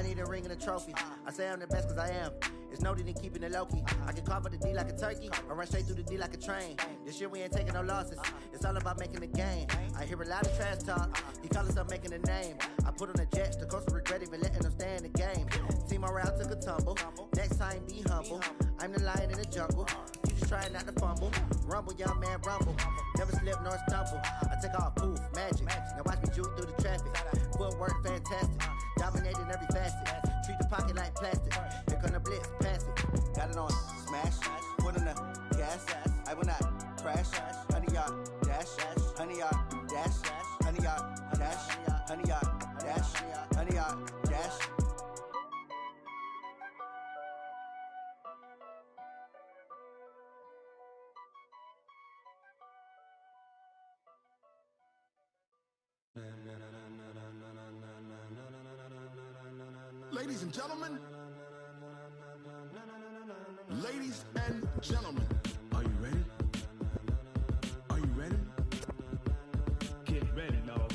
need a ring and a trophy. I say I'm the best because I am. It's no need in keeping it low-key. I can carve up the D like a turkey, or run straight through the D like a train. This year we ain't taking no losses. It's all about making the game. I hear a lot of trash talk. He call himself making a name. I put on the Jets, the coach will regret even letting them stay in the game. Team morale took a tumble. Next time be humble. I'm the lion in the jungle. You just try not to fumble. Rumble, young man, rumble. Never slip nor stumble. I take off, poof, magic. Now watch me juke through the traffic. Footwork fantastic. Dominating every facet. Treat the pocket like plastic. Here come the blitz, pass it. Got it on smash. Put in the gas. I will not crash. 100-yard dash. 100-yard dash. 100-yard dash. 100-yard dash. 100-yard dash. Ladies and gentlemen, ladies and gentlemen, are you ready? Are you ready? Get ready, y'all.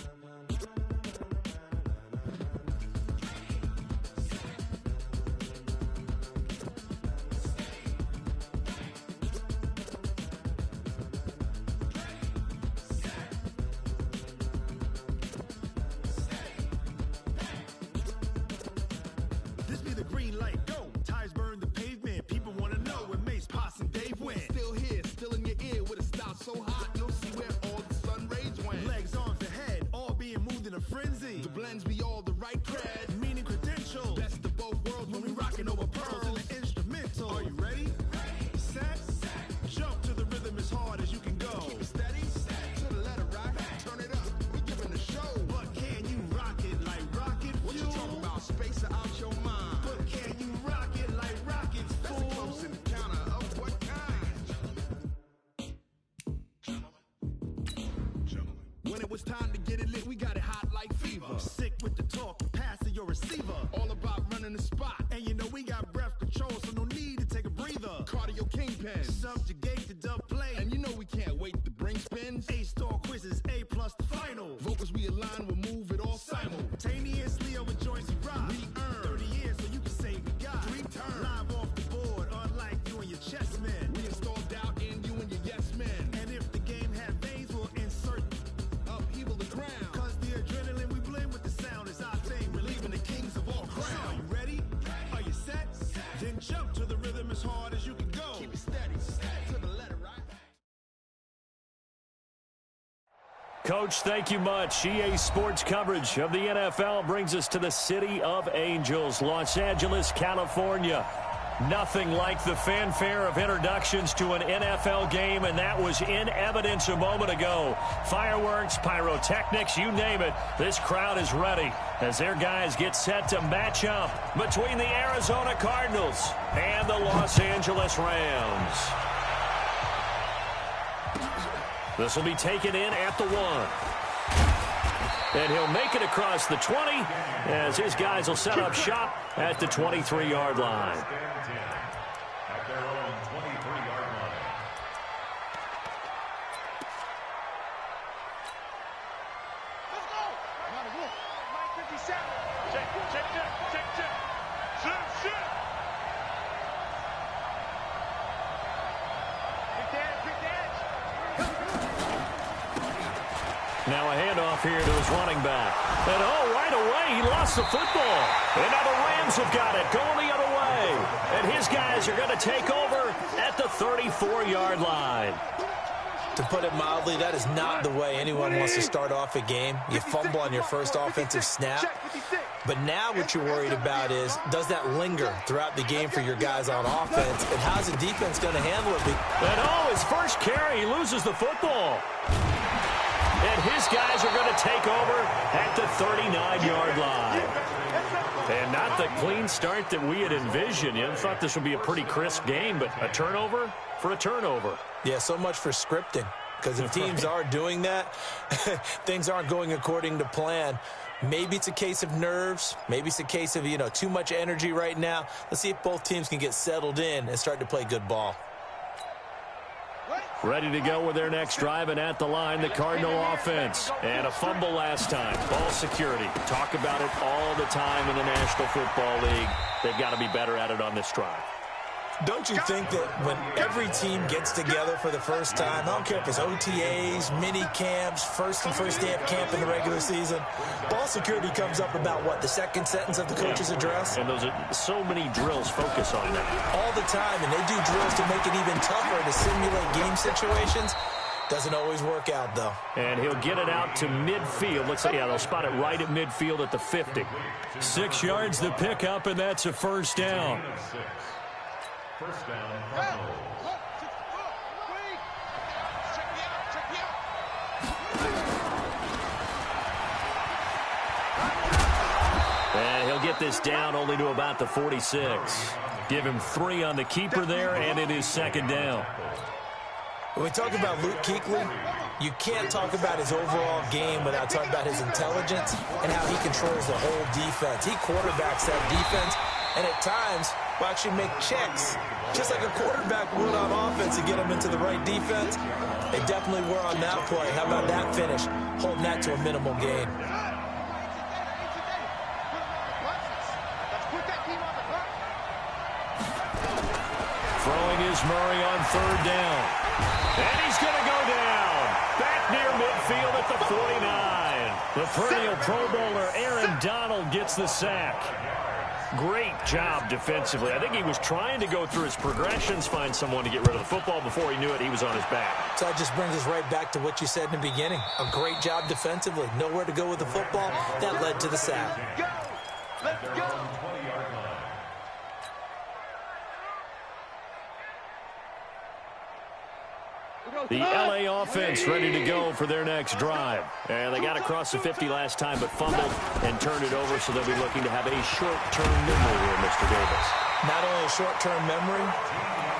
This be the green light, go. Tires burn the pavement. People want to know where Mace, Poss, and Dave went. Still here, still in your ear with a style so hot, you'll see where all the sun rays went. Legs, arms, and head, all being moved in a frenzy. The blends be all the right cred, meaning credential. Best of both worlds when we rockin' over pearls in the instrumental. Are you ready? Set, jump to the rhythm as hard as you can go. Keep it steady, to the letter rock, turn it up, we giving the show. But can you rock it like rocket fuel? What you talking about, space out your mind? But can you rock it like rockets, fool? That's a close encounter of what kind? Gentlemen. When it was time to get it lit, we got it hot like fever. Sick with the talk, pass to your receiver. All about running the spot. And you know we got breath control, so no need to take a breather. Cardio kingpin, subjugate the dub play. And you know we can't wait to bring spins. A-star quizzes, A+ the final. Vocals we align, we'll move it all simultaneously over joints we rock. We earn 30 years, so you can say we got 3 turns. Live off the board, unlike you and your chess men. We install doubt in you and your yes men. And if the game had veins, we'll insert upheaval the ground. Cause the adrenaline we blend with the sound is our thing, relieving the kings of all crowns. So are you ready? Are you set? Then jump to the rhythm as hard as you can go. Keep it steady, to the letter, right? Coach, thank you much. EA Sports coverage of the NFL brings us to the City of Angels, Los Angeles, California. Nothing like the fanfare of introductions to an NFL game, and that was in evidence a moment ago. Fireworks, pyrotechnics, you name it. This crowd is ready as their guys get set to match up between the Arizona Cardinals and the Los Angeles Rams. This will be taken in at the 1. And he'll make it across the 20 as his guys will set up shop at the 23-yard line. At their own 23-yard line. Let's go! 957. Check. Shoot. Quick dance. Now a handoff here to his running back. And right away, he lost the football. And now the Rams have got it, going the other way. And his guys are going to take over at the 34-yard line. To put it mildly, that is not the way anyone wants to start off a game. You fumble on your first offensive snap. But now what you're worried about is, does that linger throughout the game for your guys on offense? And how's the defense going to handle it? And his first carry, he loses the football. And his guys are going to take over at the 39-yard line. And not the clean start that we had envisioned. You thought this would be a pretty crisp game, but a turnover for a turnover. Yeah, so much for scripting. Because if teams are doing that, things aren't going according to plan. Maybe it's a case of nerves. Maybe it's a case of, too much energy right now. Let's see if both teams can get settled in and start to play good ball. What? Ready to go with their next drive, and at the line, the Cardinal offense. And a fumble last time. Ball security. Talk about it all the time in the National Football League. They've got to be better at it on this drive. Don't you think that when every team gets together for the first time, I don't care if it's OTAs, mini camps, first day of camp in the regular season, ball security comes up about, what, the second sentence of the coach's address? And those are so many drills focus on that. All the time, and they do drills to make it even tougher to simulate game situations. Doesn't always work out, though. And he'll get it out to midfield. Looks like, yeah, they'll spot it right at midfield at the 50. 6 yards the pickup, and that's a first down. First down, Cardinals. And he'll get this down only to about the 46. Give him 3 on the keeper there, and it is second down. When we talk about Luke Kuechly, you can't talk about his overall game without talking about his intelligence and how he controls the whole defense. He quarterbacks that defense, and at times will actually make checks, just like a quarterback would on offense to get them into the right defense. They definitely were on that play. How about that finish? Holding that to a minimal gain. Throwing is Murray on third down. And he's going to go down. Back near midfield at the 49. The perennial Pro Bowler Aaron Donald gets the sack. Great job defensively. I think he was trying to go through his progressions, find someone to get rid of the football. Before he knew it, he was on his back. So that just brings us right back to what you said in the beginning. A great job defensively. Nowhere to go with the football. That led to the sack. Let's go. The LA offense ready to go for their next drive. And they got across the 50 last time, but fumbled and turned it over, so they'll be looking to have a short-term memory here, Mr. Davis. Not only a short-term memory,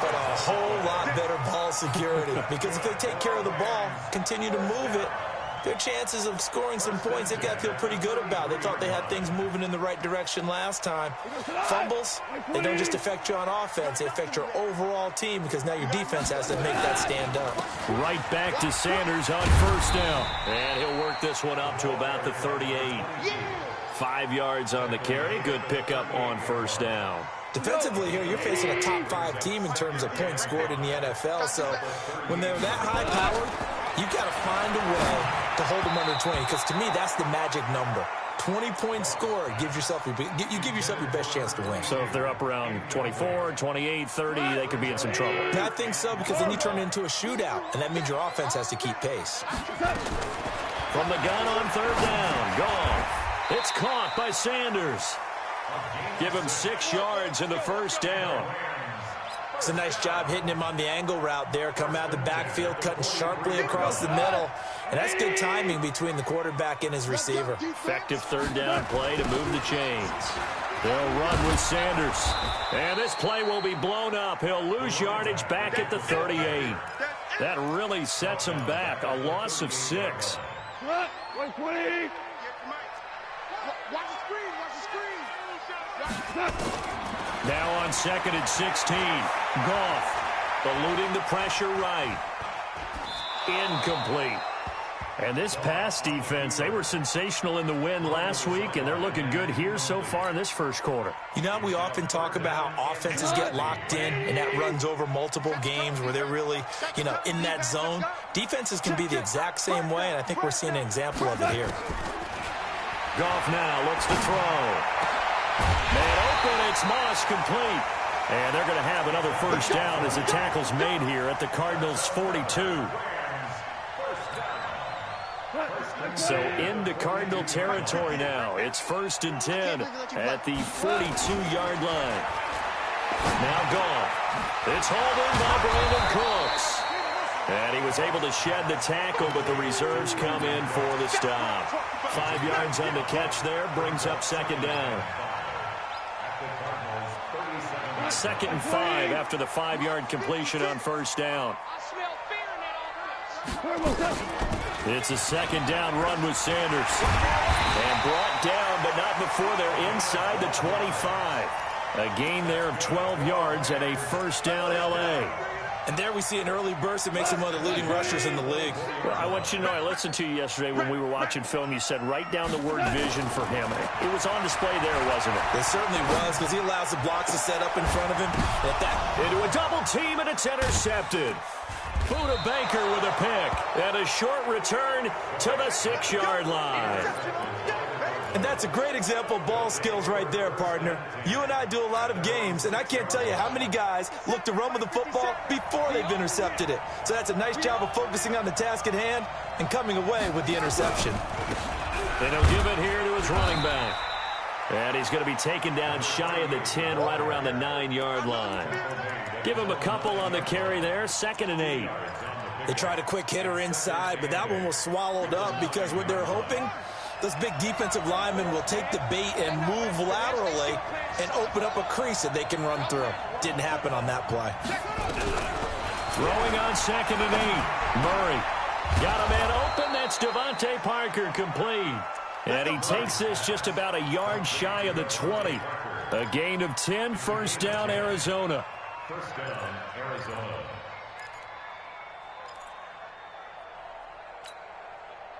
but a whole lot better ball security. Because if they take care of the ball, continue to move it, their chances of scoring some points, they've got to feel pretty good about. They thought they had things moving in the right direction last time. Fumbles, they don't just affect you on offense. They affect your overall team because now your defense has to make that stand up. Right back to Sanders on first down. And he'll work this one up to about the 38. 5 yards on the carry. Good pickup on first down. Defensively here, you're facing a top-5 team in terms of points scored in the NFL. So when they're that high-powered, you've got to find a way to hold them under 20, because to me, that's the magic number. 20-point score gives yourself you give yourself your best chance to win. So if they're up around 24, 28, 30, they could be in some trouble. And I think so, because then you turn it into a shootout, and that means your offense has to keep pace. From the gun on third down, Goff. It's caught by Sanders. Give him 6 yards in the first down. It's a nice job hitting him on the angle route there. Come out of the backfield, cutting sharply across the middle. And that's good timing between the quarterback and his receiver. Effective third down play to move the chains. They'll run with Sanders. And this play will be blown up. He'll lose yardage back at the 38. That really sets him back. A loss of 6. Now on second and 16. Goff eluding the pressure right. Incomplete. And this pass defense, they were sensational in the win last week, and they're looking good here so far in this first quarter. You know, we often talk about how offenses get locked in, and that runs over multiple games where they're really, in that zone. Defenses can be the exact same way, and I think we're seeing an example of it here. Goff now looks to throw. Man open, it's Moss, complete. And they're going to have another first down as the tackle's made here at the Cardinals' 42. So into Cardinal territory now. It's 1st and 10 at the 42-yard line. Now Goff. It's hauled in by Brandon Cooks. And he was able to shed the tackle, but the reserves come in for the stop. 5 yards on the catch there, brings up second down. 2nd and 5 after the 5-yard completion on first down. It's a second down run with Sanders. And brought down, but not before they're inside the 25. A gain there of 12 yards and a first down LA. And there we see an early burst that makes him one of the leading rushers in the league. Well, I want you to know, I listened to you yesterday when we were watching film. You said write down the word vision for him. It was on display there, wasn't it? It certainly was, because he allows the blocks to set up in front of him. Into a double team, and it's intercepted. Buda Baker with a pick. And a short return to the 6-yard line. And that's a great example of ball skills right there, partner. You and I do a lot of games, and I can't tell you how many guys look to run with the football before they've intercepted it. So that's a nice job of focusing on the task at hand and coming away with the interception. And he'll give it here to his running back. And he's going to be taken down shy of the 10, right around the 9-yard line. Give him a couple on the carry there, 2nd and 8. They tried a quick hitter inside, but that one was swallowed up because what they're hoping, those big defensive linemen will take the bait and move laterally and open up a crease that they can run through. Didn't happen on that play. Throwing on 2nd and 8. Murray got a man open. That's Devontae Parker, complete. And he takes this just about a yard shy of the 20. A gain of 10, first down, Arizona. First down, Arizona.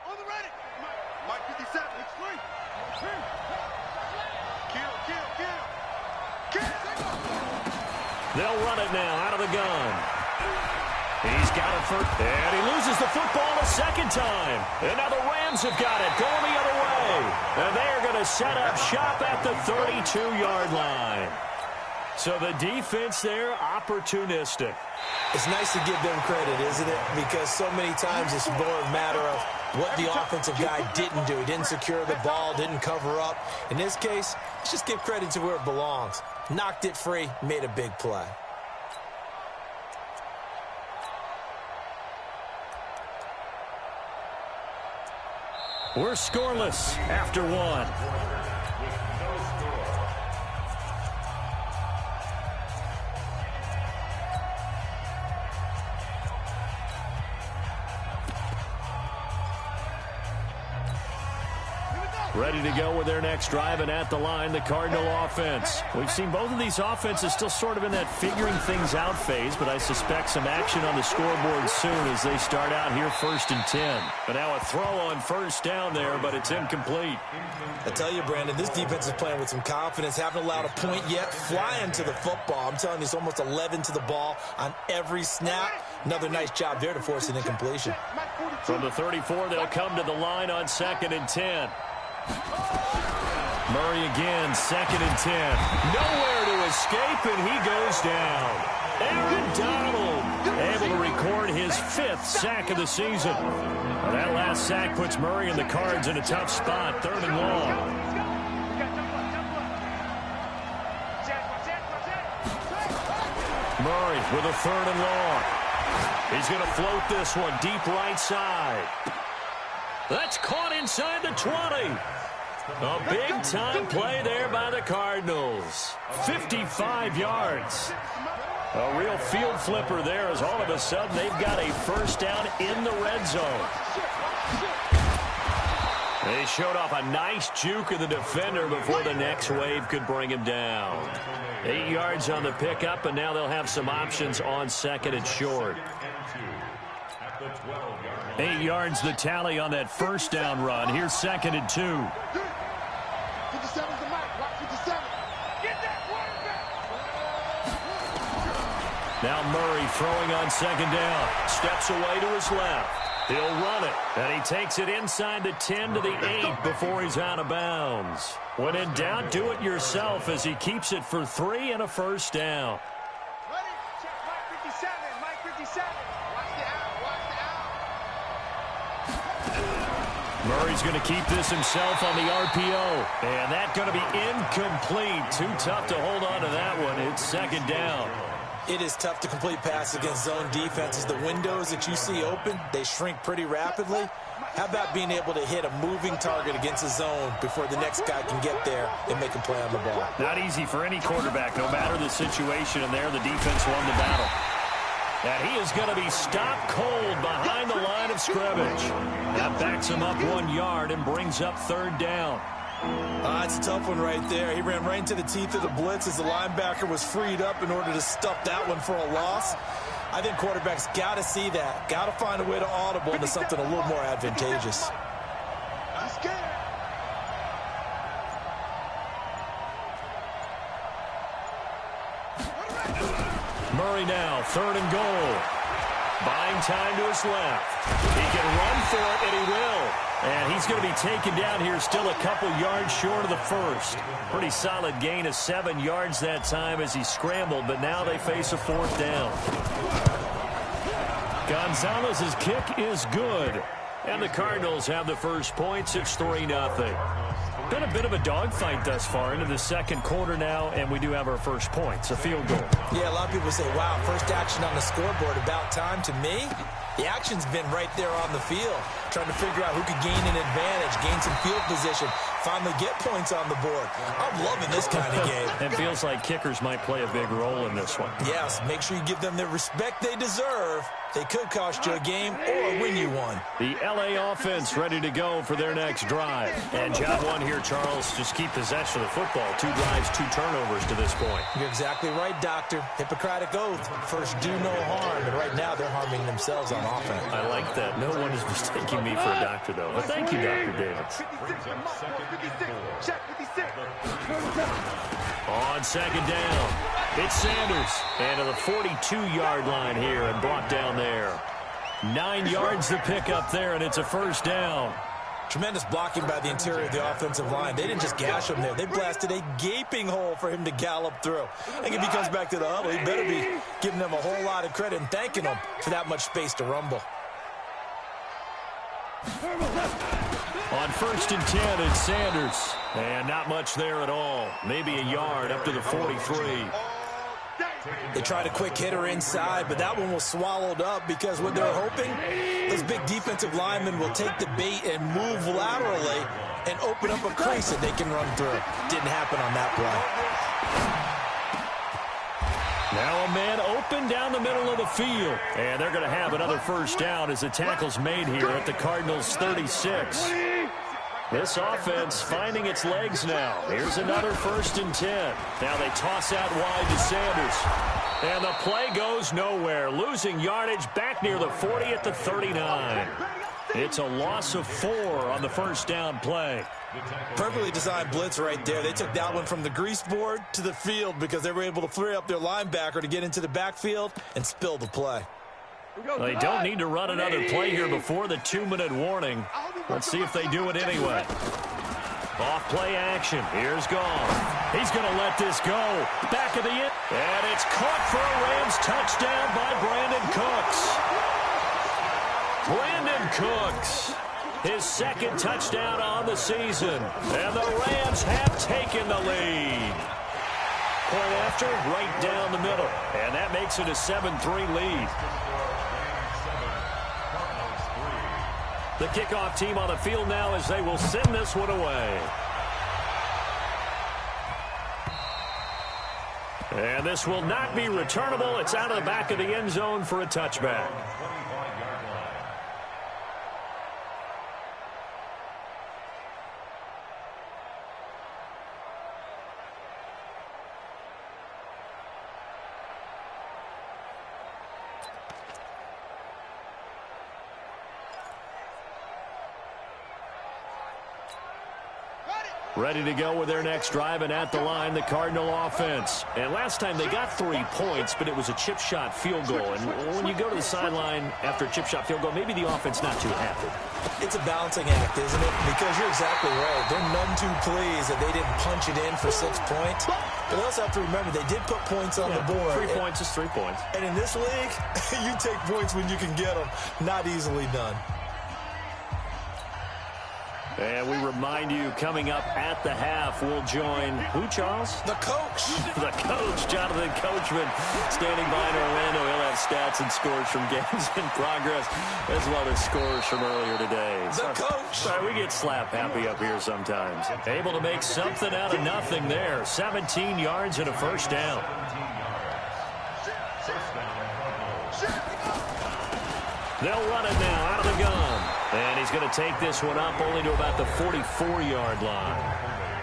On the ready. Mike 57, it's free. Kill. They'll run it now out of the gun. He's got it first, and he loses the football a second time. And now the Rams have got it, going the other way. And they're going to set up shop at the 32-yard line. So the defense there, opportunistic. It's nice to give them credit, isn't it? Because so many times it's more a matter of what the offensive guy didn't do. He didn't secure the ball, didn't cover up. In this case, let's just give credit to where it belongs. Knocked it free, made a big play. We're scoreless after one. Ready to go with their next drive, and at the line, the Cardinal offense. We've seen both of these offenses still sort of in that figuring things out phase, but I suspect some action on the scoreboard soon as they start out here 1st and 10. But now a throw on first down there, but it's incomplete. I tell you, Brandon, this defense is playing with some confidence. Haven't allowed a point yet. Flying to the football. I'm telling you, it's almost 11 to the ball on every snap. Another nice job there to force an incompletion. From the 34, they'll come to the line on 2nd and 10. Murray again, 2nd and 10. Nowhere to escape, and he goes down. Aaron Donald able to record his 5th sack of the season. Well, that last sack puts Murray and the Cards in a tough spot, 3rd and long. Murray with a 3rd and long. He's going to float this one deep right side. That's caught inside the 20. A big-time play there by the Cardinals. 55 yards. A real field flipper there as all of a sudden they've got a first down in the red zone. They showed off a nice juke of the defender before the next wave could bring him down. 8 yards on the pickup, and now they'll have some options on 2nd and short. 8 yards the tally on that first down run. Here's 2nd and 2. 57's the mic. Watch 57. Get that quarterback. Now Murray throwing on 2nd down. Steps away to his left. He'll run it. And he takes it inside the 10 to the 8 before he's out of bounds. When in doubt, do it yourself as he keeps it for 3 and a first down. Ready? Check Mike 57. Mike 57. Watch the out. Watch the out. Murray's going to keep this himself on the RPO. And that's going to be incomplete. Too tough to hold on to that one. It's 2nd down. It is tough to complete passes against zone defenses. The windows that you see open, they shrink pretty rapidly. How about being able to hit a moving target against a zone before the next guy can get there and make a play on the ball? Not easy for any quarterback, no matter the situation. And there, the defense won the battle. And he is going to be stopped cold behind the line of scrimmage. That backs him up 1 yard and brings up 3rd down. It's a tough one right there. He ran right into the teeth of the blitz as the linebacker was freed up in order to stuff that one for a loss. I think quarterbacks got to see that. Got to find a way to audible into something a little more advantageous. Murray now, 3rd and goal. Buying time to his left. He can run for it, and he will. And he's going to be taken down here still a couple yards short of the first. Pretty solid gain of 7 yards that time as he scrambled, but now they face a 4th down. Gonzalez's kick is good. And the Cardinals have the first points. It's 3-0. Been a bit of a dogfight thus far into the second quarter now, and we do have our first points, a field goal. Yeah, a lot of people say, wow, first action on the scoreboard, about time. To me, the action's been right there on the field, trying to figure out who could gain an advantage, gain some field position, finally get points on the board. I'm loving this kind of game. It feels like kickers might play a big role in this one. Yes, make sure you give them the respect they deserve. They could cost you a game or win you one. The LA offense ready to go for their next drive. And job one here, Charles, just keep possession of the football. 2 drives, 2 turnovers to this point. You're exactly right, Doctor. Hippocratic oath. First, do no harm. And right now, they're harming themselves on offense. I like that. No one is mistaking me for a doctor, though. But thank you, Dr. Davis. On 2nd down, it's Sanders. And to the 42-yard line here and brought down there. 9 yards to pick up there, and it's a 1st down. Tremendous blocking by the interior of the offensive line. They didn't just gash him there. They blasted a gaping hole for him to gallop through. I think if he comes back to the huddle, he better be giving them a whole lot of credit and thanking them for that much space to rumble. On 1st and 10, it's Sanders. And not much there at all. Maybe a yard up to the 43. They tried a quick hitter inside, but that one was swallowed up because what they're hoping, those big defensive linemen will take the bait and move laterally and open up a crease that they can run through. Didn't happen on that play. Now a man open down the middle of the field. And they're going to have another 1st down as the tackle's made here at the Cardinals' 36. This offense finding its legs now. Here's another 1st and 10. Now they toss out wide to Sanders. And the play goes nowhere. Losing yardage back near the 40 at the 39. It's a loss of 4 on the 1st down play. Perfectly designed blitz right there. They took that one from the grease board to the field because they were able to flare up their linebacker to get into the backfield and spill the play. They don't need to run another play here before the 2-minute warning. Let's see if they do it anyway. Off-play action. Here's Goff. He's going to let this go. Back of the end. And it's caught for a Rams touchdown by Brandon Cooks. Brandon Cooks. His 2nd touchdown on the season. And the Rams have taken the lead. Point after, right down the middle. And that makes it a 7-3 lead. The kickoff team on the field now as they will send this one away. And this will not be returnable. It's out of the back of the end zone for a touchback. Ready to go with their next drive, and at the line, the Cardinal offense. And last time they got 3 points, but it was a chip shot field goal. And when you go to the sideline after a chip shot field goal, maybe the offense not too happy. It's a balancing act, isn't it? Because you're exactly right. They're none too pleased that they didn't punch it in for 6 points. But they also have to remember they did put points on the board. 3 points is 3 points. And in this league, you take points when you can get them. Not easily done. And we remind you, coming up at the half, we'll join who, Charles? The coach. The coach, Jonathan Coachman, standing by in Orlando. He'll have stats and scores from games in progress, as well as scores from earlier today. The coach. Sorry, we get slap happy up here sometimes. Able to make something out of nothing there. 17 yards and a 1st down. They'll run it now out of the gun. And he's going to take this one up only to about the 44-yard line.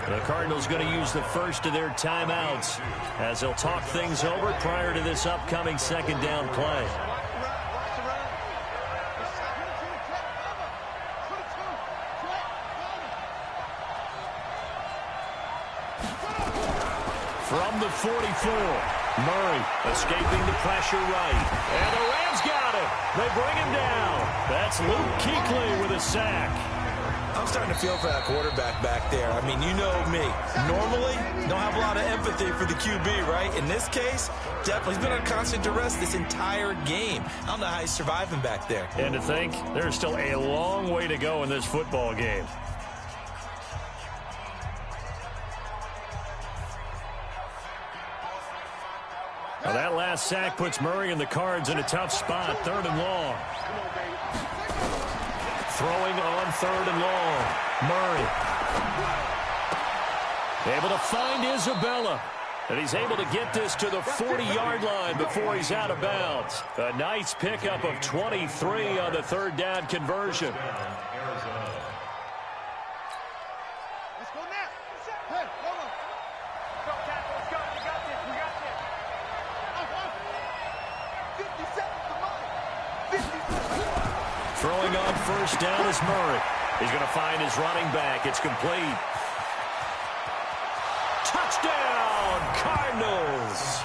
The Cardinals going to use the first of their timeouts as they'll talk things over prior to this upcoming second down play. From the 44, Murray escaping the pressure right. And the Rams got him. They bring him down. That's Luke Kuechly with a sack. I'm starting to feel for that quarterback back there. I mean, you know me. Normally, don't have a lot of empathy for the QB, right? In this case, definitely. He's been on constant duress this entire game. I don't know how he's surviving back there. And to think, there's still a long way to go in this football game. Now that last sack puts Murray and the Cards in a tough spot, 3rd and long. Throwing on 3rd and long. Murray. Able to find Isabella. And he's able to get this to the 40-yard line before he's out of bounds. A nice pickup of 23 on the 3rd down conversion. Let's go now. Hey, go on. Go, tackle. Let's go. We got this. We got this. 50 seconds to mine. 50 seconds. Throwing on 1st down is Murray. He's going to find his running back. It's complete. Touchdown, Cardinals.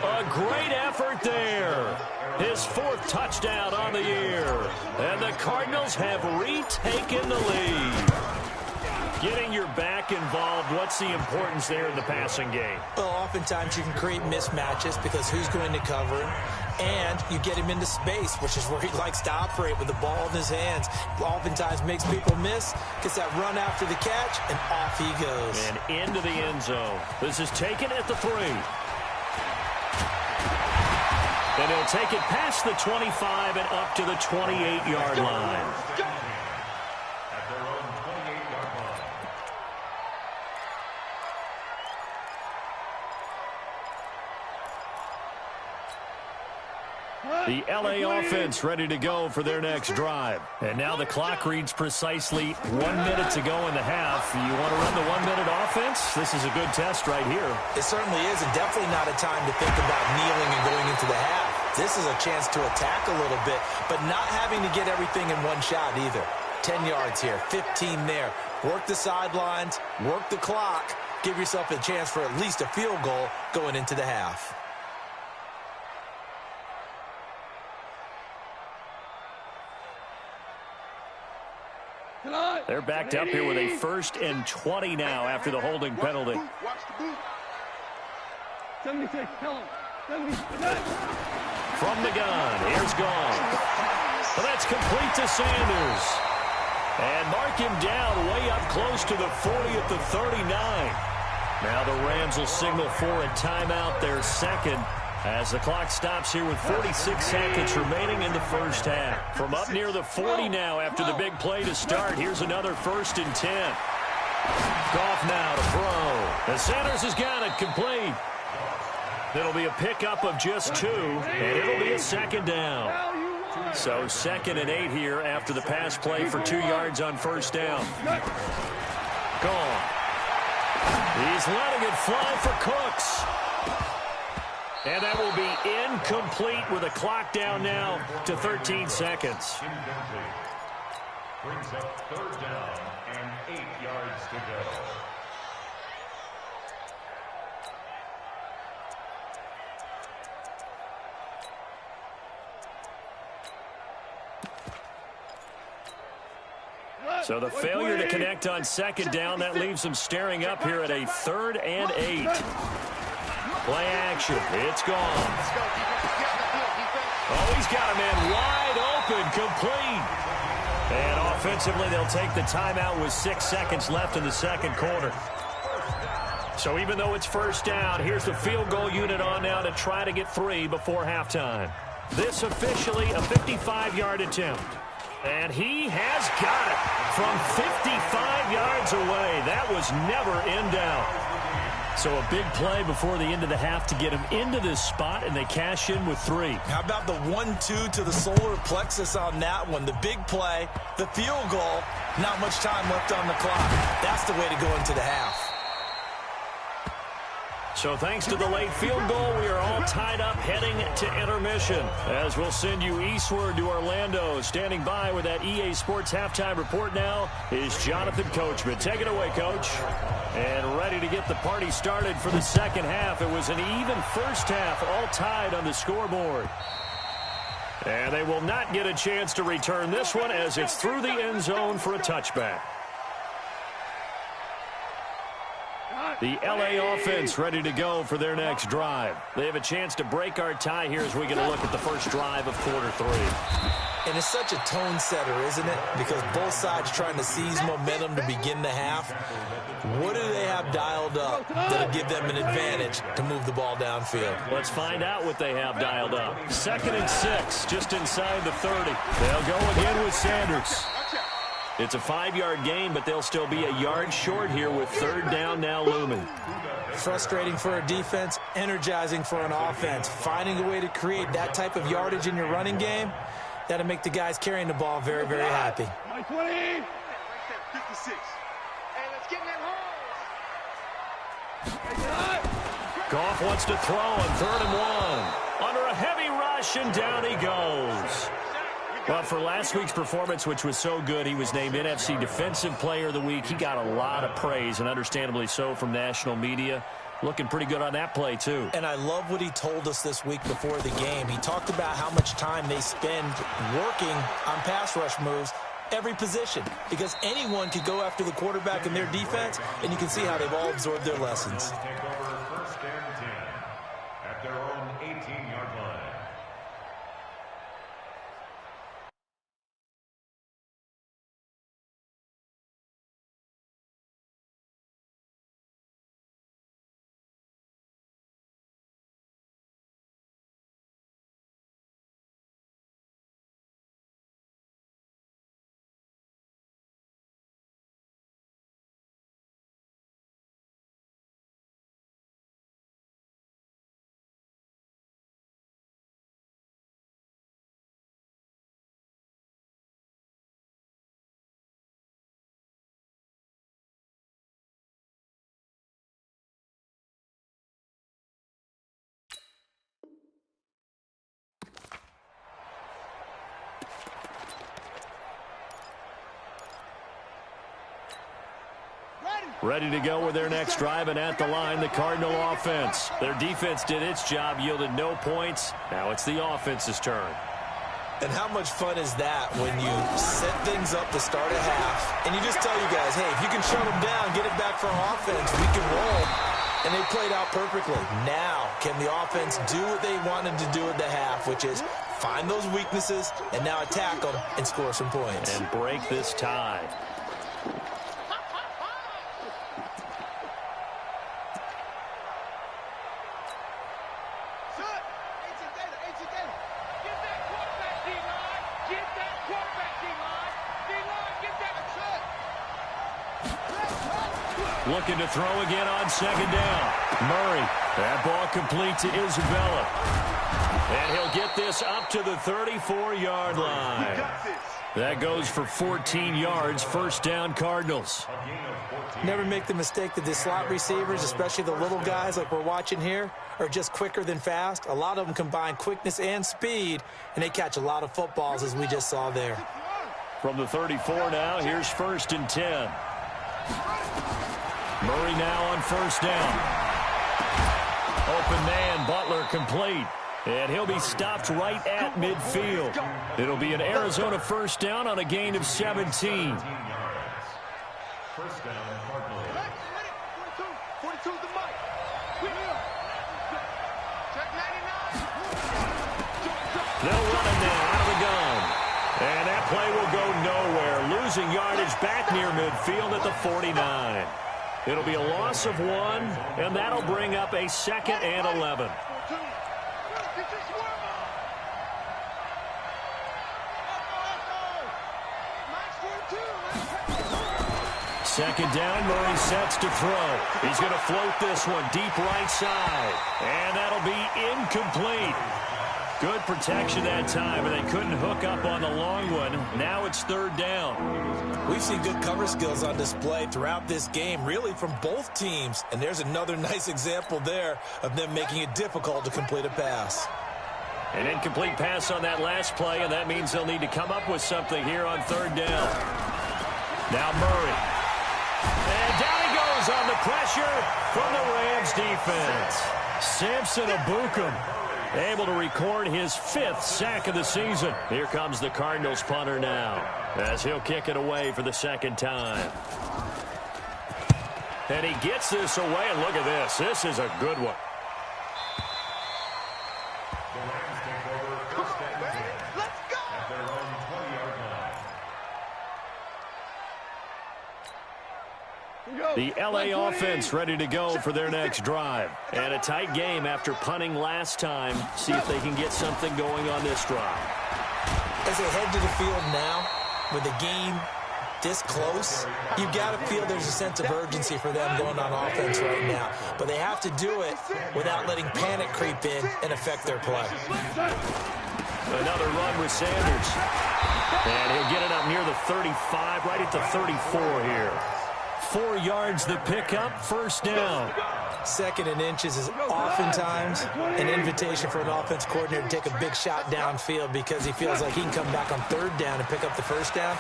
A great effort there. His 4th touchdown on the year. And the Cardinals have retaken the lead. Getting your back involved, what's the importance there in the passing game? Well, oftentimes you can create mismatches because who's going to cover him? And you get him into space, which is where he likes to operate with the ball in his hands. Oftentimes makes people miss, gets that run after the catch, and off he goes. And into the end zone. This is taken at the 3. And he'll take it past the 25 and up to the 28-yard line. The LA offense ready to go for their next drive. And now the clock reads precisely 1 minute to go in the half. You want to run the 1-minute offense? This is a good test right here. It certainly is, and definitely not a time to think about kneeling and going into the half. This is a chance to attack a little bit, but not having to get everything in one shot either. 10 yards here, 15 there. Work the sidelines, work the clock. Give yourself a chance for at least a field goal going into the half. They're backed up here with a 1st and 20 now after the holding penalty. Watch the boot. 76, tell him. 76. From the gun, here's gone. Well, that's complete to Sanders. And mark him down way up close to the 40 at the 39. Now the Rams will signal for a timeout, their 2nd, as the clock stops here with 46 seconds remaining in the 1st half. From up near the 40 now after the big play to start, here's another 1st and 10. Goff now to throw. And Sanders has got it complete. It'll be a pickup of just 2, and it'll be a 2nd down. So 2nd and 8 here after the pass play for 2 yards on 1st down. Gone. He's letting it fly for Cooks. And that will be incomplete with a clock down now to 13 seconds. Brings up 3rd down and 8 yards to go. So the failure to connect on 2nd down, that leaves them staring up here at a 3rd and 8. Play action. It's gone. Oh, he's got a man wide open, complete. And offensively, they'll take the timeout with 6 seconds left in the 2nd quarter. So even though it's 1st down, here's the field goal unit on now to try to get 3 before halftime. This officially a 55-yard attempt. And he has got it from 55 yards away. That was never in doubt. So a big play before the end of the half to get him into this spot, and they cash in with 3. How about the 1-2 to the solar plexus on that one? The big play, the field goal, not much time left on the clock. That's the way to go into the half. So thanks to the late field goal, we are all tied up heading to intermission. As we'll send you eastward to Orlando. Standing by with that EA Sports halftime report now is Jonathan Coachman. Take it away, Coach. And ready to get the party started for the second half. It was an even first half, all tied on the scoreboard. And they will not get a chance to return this one as it's through the end zone for a touchback. The LA offense ready to go for their next drive. They have a chance to break our tie here as we get a look at the first drive of quarter 3. And it's such a tone setter, isn't it? Because both sides trying to seize momentum to begin the half. What do they have dialed up that'll give them an advantage to move the ball downfield? Let's find out what they have dialed up. 2nd and 6, just inside the 30. They'll go again with Sanders. It's a 5-yard gain, but they'll still be a yard short here with 3rd down now looming. Frustrating for a defense, energizing for an offense. Finding a way to create that type of yardage in your running game, that'll make the guys carrying the ball very, very happy. 20. 56. Hey, let's get in that hole. Goff wants to throw on 3rd and 1. Under a heavy rush, and down he goes. Well, for last week's performance, which was so good, he was named NFC Defensive Player of the Week. He got a lot of praise, and understandably so, from national media. Looking pretty good on that play, too. And I love what he told us this week before the game. He talked about how much time they spend working on pass rush moves, every position, because anyone could go after the quarterback in their defense, and you can see how they've all absorbed their lessons. Take over 1st and 10 at their own 18-yard line. Ready to go with their next drive, and at the line, the Cardinal offense. Their defense did its job, yielded no points. Now it's the offense's turn. And how much fun is that when you set things up to start a half, and you just tell you guys, hey, if you can shut them down, get it back for offense, we can roll. And they played out perfectly. Now, can the offense do what they wanted to do at the half, which is find those weaknesses and now attack them and score some points. And break this tie. Looking to throw again on 2nd down. Murray, that ball complete to Isabella. And he'll get this up to the 34-yard line. That goes for 14 yards, 1st down Cardinals. Never make the mistake that the slot receivers, especially the little guys like we're watching here, are just quicker than fast. A lot of them combine quickness and speed, and they catch a lot of footballs, as we just saw there. From the 34 now, here's 1st and 10. Murray now on 1st down. Open man, Butler complete. And he'll be stopped right at midfield. It'll be an Arizona 1st down on a gain of 17. 1st down, Cardinals. 42 the mic. Check 99. They'll run it now out of the gun. And that play will go nowhere. Losing yardage back near midfield at the 49. It'll be a loss of 1, and that'll bring up a 2nd and 11. Second down, Murray sets to throw. He's going to float this one deep right side. And that'll be incomplete. Good protection that time, and they couldn't hook up on the long one. Now it's third down. We've seen good cover skills on display throughout this game, really from both teams. And there's another nice example there of them making it difficult to complete a pass. An incomplete pass on that last play, and that means they'll need to come up with something here on third down. Now Murray. And down he goes on the pressure from the Rams defense. Samson Abukum able to record his 5th sack of the season. Here comes the Cardinals punter now as he'll kick it away for the second time. And he gets this away, and look at this. This is a good one. The Rams take over first and 10 at their own 20-yard line. The L.A. offense ready to go for their next drive. And a tight game after punting last time. See if they can get something going on this drive. As they head to the field now, with the game this close, you've got to feel there's a sense of urgency for them going on offense right now. But they have to do it without letting panic creep in and affect their play. Another run with Sanders. And he'll get it up near the 35, right at the 34 here. 4 yards the pickup, first down. Second and inches is oftentimes an invitation for an offense coordinator to take a big shot downfield because he feels like he can come back on third down and pick up the first down.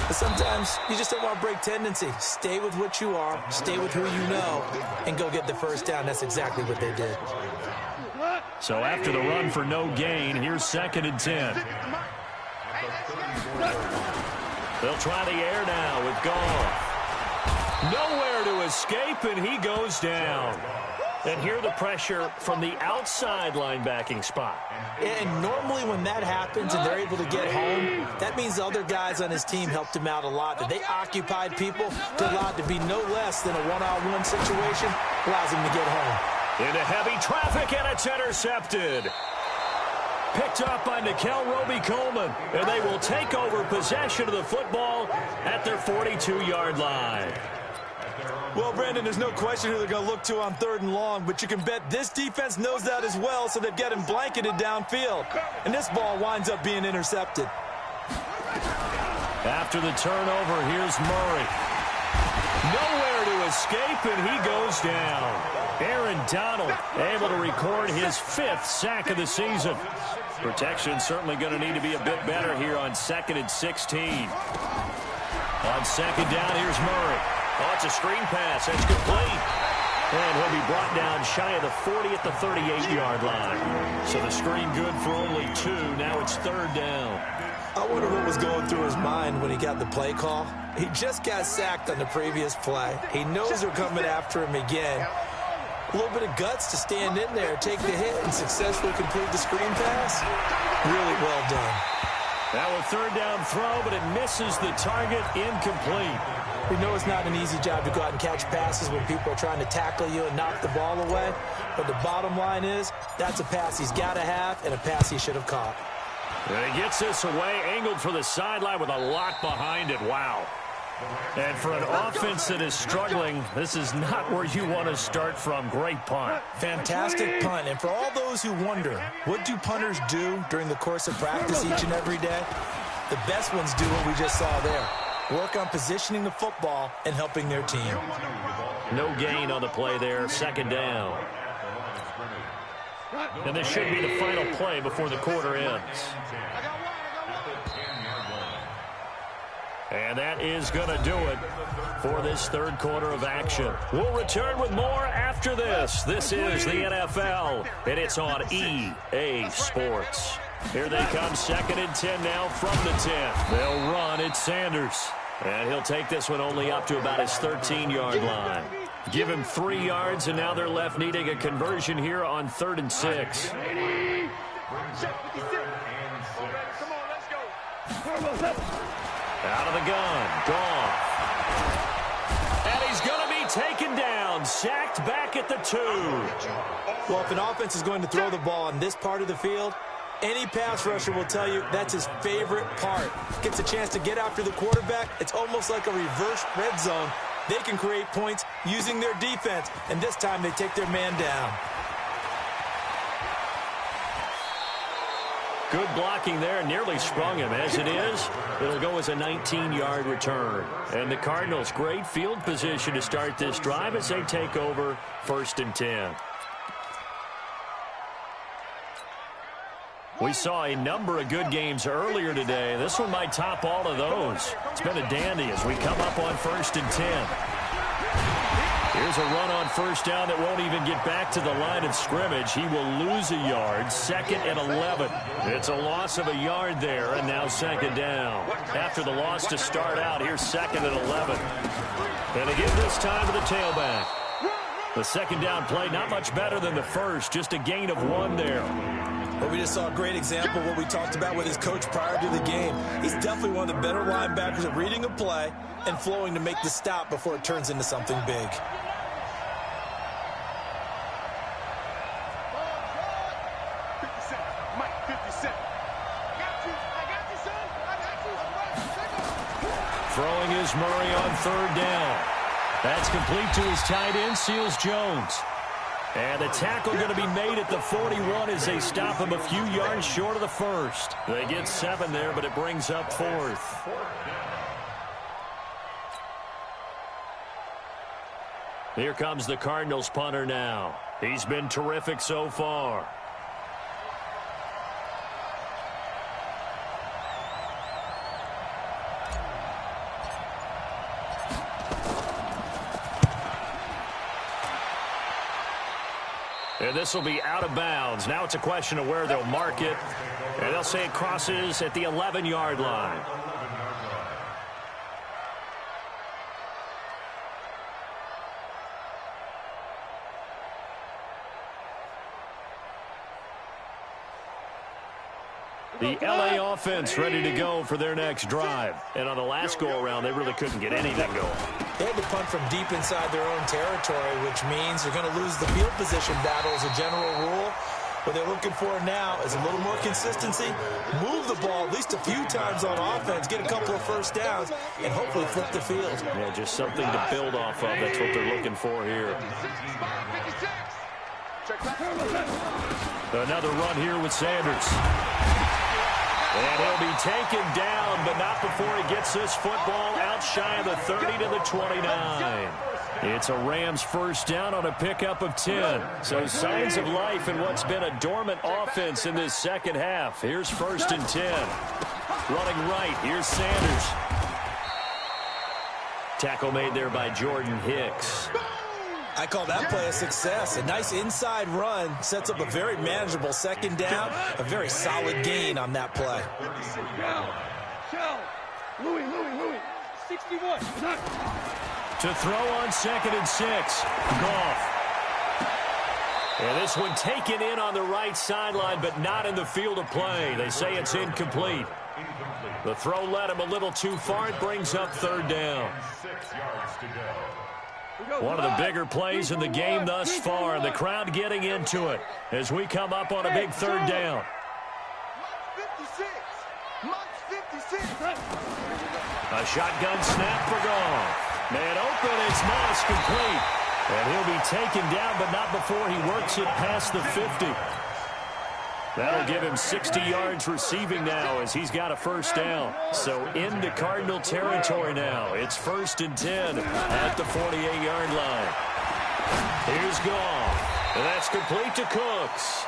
But sometimes you just don't want to break tendency. Stay with what you are, stay with who you know, and go get the first down. That's exactly what they did. So after the run for no gain, here's second and 10. They'll try the air now with Goff. Nowhere to escape, and he goes down. And here the pressure from the outside linebacking spot. And normally when that happens and they're able to get home, that means the other guys on his team helped him out a lot. That they occupied people to allow it to be no less than a one-on-one situation, allows him to get home. Into heavy traffic, and it's intercepted. Picked up by Nickel Roby-Coleman, and they will take over possession of the football at their 42-yard line. Well, Brandon, there's no question who they're going to look to on third and long, but you can bet this defense knows that as well, so they've got him blanketed downfield. And this ball winds up being intercepted. After the turnover, here's Murray. Nowhere to escape, and he goes down. Aaron Donald able to record his 5th sack of the season. Protection certainly going to need to be a bit better here on 2nd and 16. On second down, here's Murray. Oh, it's a screen pass. That's complete. And he'll be brought down shy of the 40 at the 38-yard line. So the screen good for only 2. Now it's third down. I wonder what was going through his mind when he got the play call. He just got sacked on the previous play. He knows they're coming after him again. A little bit of guts to stand in there, take the hit, and successfully complete the screen pass. Really well done. Now a third down throw, but it misses the target, incomplete. We know it's not an easy job to go out and catch passes when people are trying to tackle you and knock the ball away. But the bottom line is, that's a pass he's got to have and a pass he should have caught. And he gets this away, angled for the sideline with a lot behind it. Wow. And for an offense that is struggling, this is not where you want to start from. Great punt. Fantastic punt. And for all those who wonder, what do punters do during the course of practice each and every day? The best ones do what we just saw there. Work on positioning the football and helping their team. No gain on the play there. Second down. And this should be the final play before the quarter ends. And that is going to do it for this third quarter of action. We'll return with more after this. This is the NFL, and it's on EA Sports. Here they come, 2nd and 10 now from the 10. They'll run. It's Sanders. And he'll take this one only up to about his 13-yard line. Give him 3 yards, and now they're left needing a conversion here on 3rd and 6. Out of the gun, Goff. And he's going to be taken down, sacked back at the 2. Well, if an offense is going to throw the ball on this part of the field, any pass rusher will tell you that's his favorite part. Gets a chance to get after the quarterback. It's almost like a reverse red zone they can create points using their defense, and this time they take their man down. Good blocking there, nearly sprung him. As it is, it'll go as a 19-yard return. And the Cardinals, great field position to start this drive as they take over 1st and 10. We saw a number of good games earlier today. This one might top all of those. It's been a dandy as we come up on 1st and 10. Here's a run on 1st down that won't even get back to the line of scrimmage. He will lose a yard. 2nd and 11. It's a loss of a yard there, and now 2nd down. After the loss to start out, here's 2nd and 11. And again this time to the tailback. The 2nd down play, not much better than the first, just a gain of 1 there. Well, we just saw a great example of what we talked about with his coach prior to the game. He's definitely one of the better linebackers at reading a play and flowing to make the stop before it turns into something big. Throwing is Murray on 3rd down. That's complete to his tight end, Seals Jones. And the tackle going to be made at the 41 as they stop him a few yards short of the first. They get 7 there, but it brings up 4th. Here comes the Cardinals punter now. He's been terrific so far. And this will be out of bounds. Now it's a question of where they'll mark it. And they'll say it crosses at the 11-yard line. The LA offense ready to go for their next drive. And on the last go-around, they really couldn't get anything going. They had to punt from deep inside their own territory, which means they're going to lose the field position battle as a general rule. What they're looking for now is a little more consistency, move the ball at least a few times on offense, get a couple of 1st downs, and hopefully flip the field. Yeah, just something to build off of. That's what they're looking for here. Another run here with Sanders. And he'll be taken down, but not before he gets this football out shy of the 30 to the 29. It's a Rams 1st down on a pickup of 10. So signs of life in what's been a dormant offense in this 2nd half. Here's 1st and 10. Running right, here's Sanders. Tackle made there by Jordan Hicks. I call that play a success. A nice inside run sets up a very manageable 2nd down. A very solid gain on that play. Louis, 61. To throw on 2nd and 6. Goff. And this one taken in on the right sideline, but not in the field of play. They say it's incomplete. The throw led him a little too far. It brings up 3rd down. 6 yards to go. One of the bigger plays in the game thus far, and the crowd getting into it as we come up on a big 3rd down. 56. A shotgun snap for Goff. Man open, it's Moss complete. And he'll be taken down, but not before he works it past the 50. That'll give him 60 yards receiving now as he's got a 1st down. So into Cardinal territory now. It's 1st and 10 at the 48-yard line. Here's Goff. And that's complete to Cooks.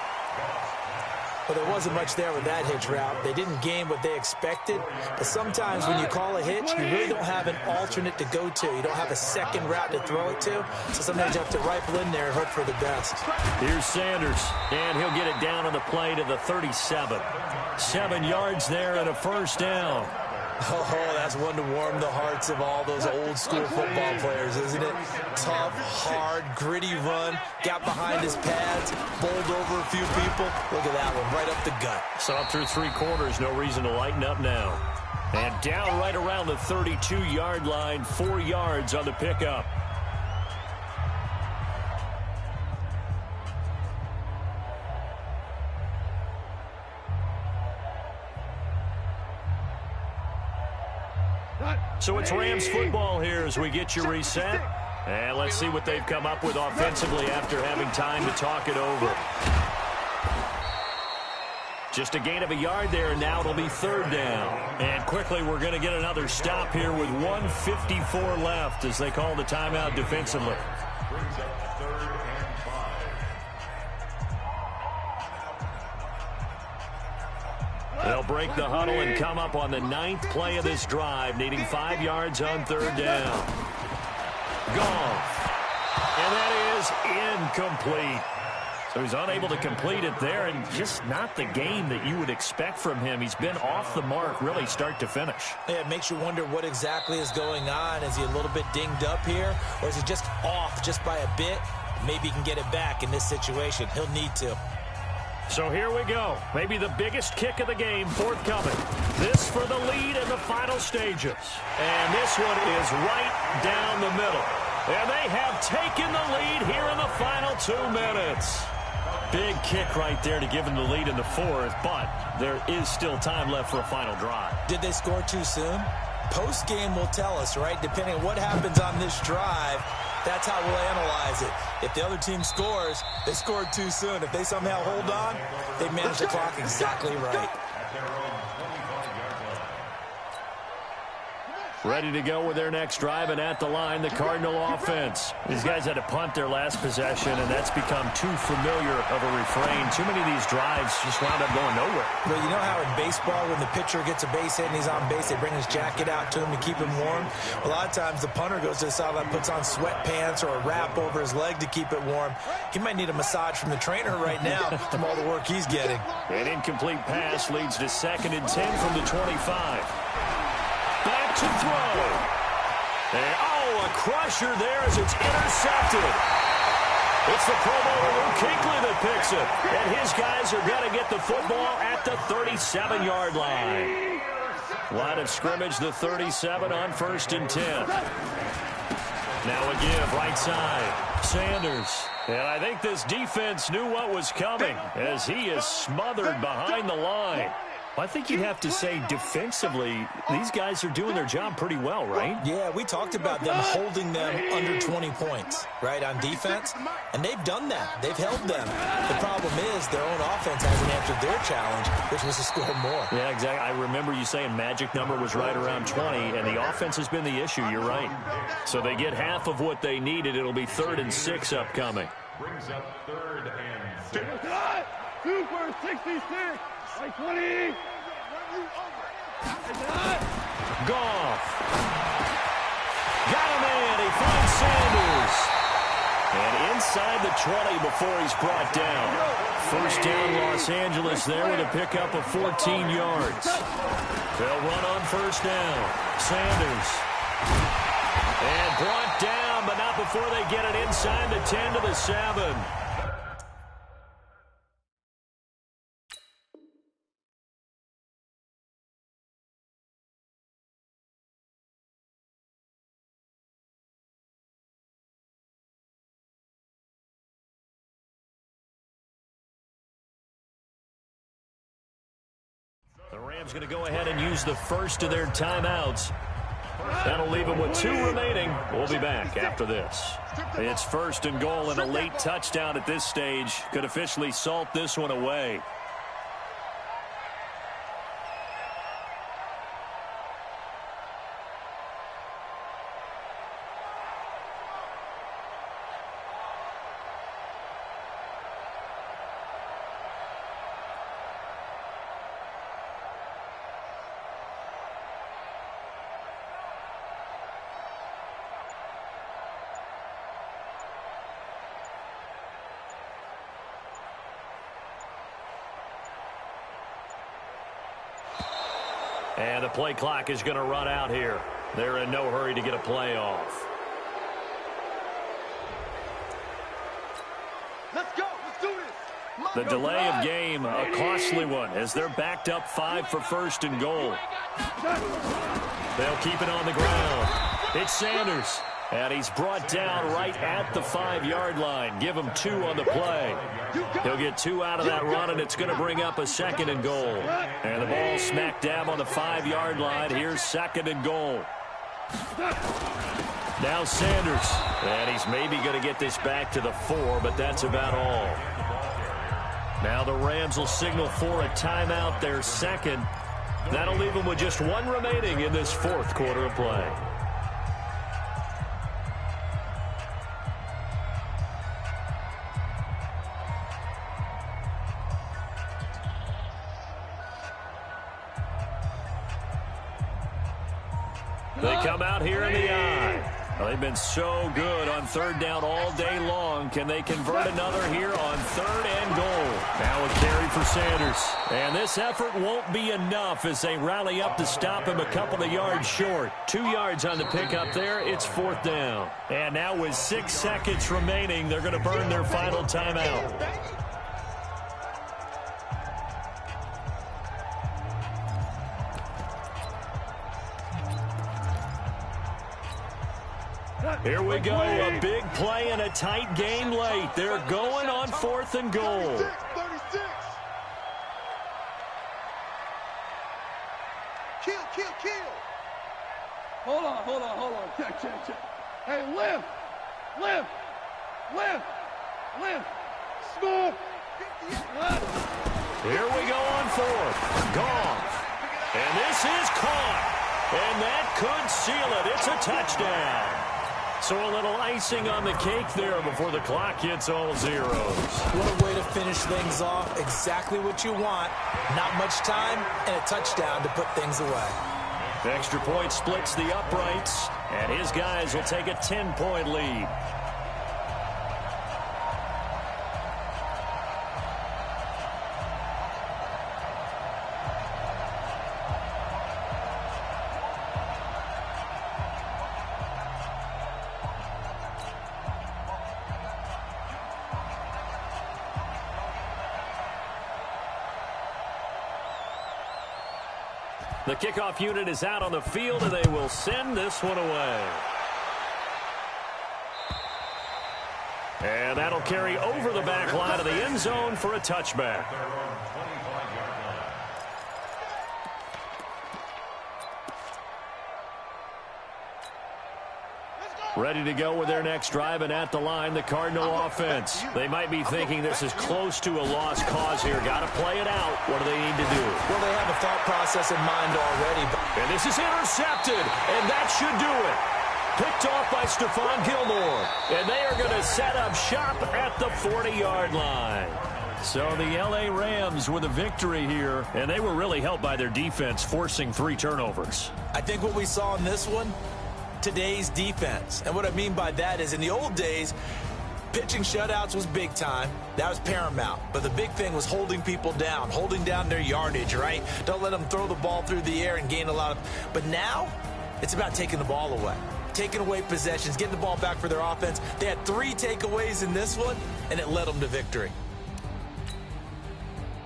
Well, there wasn't much there with that hitch route. They didn't gain what they expected. But sometimes when you call a hitch, you really don't have an alternate to go to. You don't have a 2nd route to throw it to. So sometimes you have to rifle in there and hope for the best. Here's Sanders. And he'll get it down on the play to the 37. 7 yards there and a 1st down. Oh, that's one to warm the hearts of all those old-school football players, isn't it? Tough, hard, gritty run, got behind his pads, bowled over a few people. Look at that one, right up the gut. So up through 3 quarters, no reason to lighten up now. And down right around the 32-yard line, 4 yards on the pickup. So it's Rams football here as we get you reset. And let's see what they've come up with offensively after having time to talk it over. Just a gain of a yard there, and now it'll be third down. And quickly, we're going to get another stop here with 1:54 left as they call the timeout defensively. Brings up 3rd and 5. They'll break the huddle and come up on the 9th play of this drive, needing 5 yards on third down. Goff. And that is incomplete. So he's unable to complete it there, and just not the game that you would expect from him. He's been off the mark really start to finish. Yeah, it makes you wonder what exactly is going on. Is he a little bit dinged up here, or is he just off just by a bit? Maybe he can get it back in this situation. He'll need to. So here we go. Maybe the biggest kick of the game forthcoming. This for the lead in the final stages. And this one is right down the middle. And they have taken the lead here in the final 2 minutes. Big kick right there to give them the lead in the 4th, but there is still time left for a final drive. Did they score too soon? Post-game will tell us, right? Depending on what happens on this drive, that's how we'll analyze it. If the other team scores, they scored too soon. If they somehow hold on, they manage the clock exactly right. Ready to go with their next drive, and at the line, the Cardinal offense. These guys had to punt their last possession, and that's become too familiar of a refrain. Too many of these drives just wound up going nowhere. Well, you know how in baseball, when the pitcher gets a base hit and he's on base, they bring his jacket out to him to keep him warm? A lot of times, the punter goes to the sideline, puts on sweatpants or a wrap over his leg to keep it warm. He might need a massage from the trainer right now from all the work he's getting. An incomplete pass leads to 2nd and 10 from the 25. Back to throw. And, a crusher there as it's intercepted. It's the Pro Bowler Luke Kuechly that picks it. And his guys are going to get the football at the 37-yard line. Line of scrimmage, the 37 on 1st and 10. Now a give, right side. Sanders. And I think this defense knew what was coming as he is smothered behind the line. I think you'd have to say defensively, these guys are doing their job pretty well, right? Yeah, we talked about them holding them under 20 points, right, on defense. And they've done that. They've held them. The problem is their own offense hasn't answered their challenge, which was to score more. Yeah, exactly. I remember you saying magic number was right around 20, and the offense has been the issue. You're right. So they get half of what they needed. It'll be 3rd and 6 upcoming. Brings up 3rd and 6. Super 66. Like 20. Goff. Got him in. He finds Sanders. And inside the 20 before he's brought down. 1st down Los Angeles there with a pickup of 14 yards. They'll run on 1st down. Sanders. And brought down, but not before they get it inside the 10 to the 7. The Rams going to go ahead and use the first of their timeouts. That'll leave them with 2 remaining. We'll be back after this. It's 1st and goal, and a late touchdown at this stage could officially salt this one away. And the play clock is going to run out here. They're in no hurry to get a play off. Let's go. Let's do this. The delay of game, a costly one, as they're backed up 5 for 1st and goal. They'll keep it on the ground. It's Sanders. And he's brought down right at the 5-yard line. Give him 2 on the play. He'll get 2 out of that run, and it's going to bring up a 2nd and goal. And the ball smack dab on the 5-yard line. Here's 2nd and goal. Now Sanders. And he's maybe going to get this back to the 4, but that's about all. Now the Rams will signal for a timeout, their second. That'll leave them with just one remaining in this fourth quarter of play. They come out here in the eye. Well, they've been so good on third down all day long. Can they convert another here on third and goal? Now a carry for Sanders. And this effort won't be enough as they rally up to stop him a couple of yards short. 2 yards on the pickup there. It's fourth down. And now with 6 seconds remaining, they're going to burn their final timeout. Here we go, a big play and a tight game late. They're going on fourth and goal. 36. Kill. Hold on. Check. Hey, lift. Smooth. Here we go on fourth. Gone. And this is caught. And that could seal it. It's a touchdown. So a little icing on the cake there before the clock hits all zeros. What a way to finish things off. Exactly what you want. Not much time and a touchdown to put things away. The extra point splits the uprights, and his guys will take a 10-point lead. The kickoff unit is out on the field, and they will send this one away. And that'll carry over the back line of the end zone for a touchback. Ready to go with their next drive, and at the line, the Cardinal offense. They might be thinking this is close to a lost cause here. Got to play it out. What do they need to do? Well, they have a thought process in mind already. And this is intercepted, and that should do it. Picked off by Stephon Gilmore. And they are going to set up shop at the 40-yard line. So the L.A. Rams with a victory here, and they were really helped by their defense forcing 3 turnovers. I think what we saw in this one, today's defense. And what I mean by that is in the old days, pitching shutouts was big time. That was paramount. But the big thing was holding people down, holding down their yardage, right? Don't let them throw the ball through the air and gain a lot of... But now, it's about taking the ball away. Taking away possessions, getting the ball back for their offense. They had 3 takeaways in this one, and it led them to victory.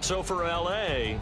So for L.A.,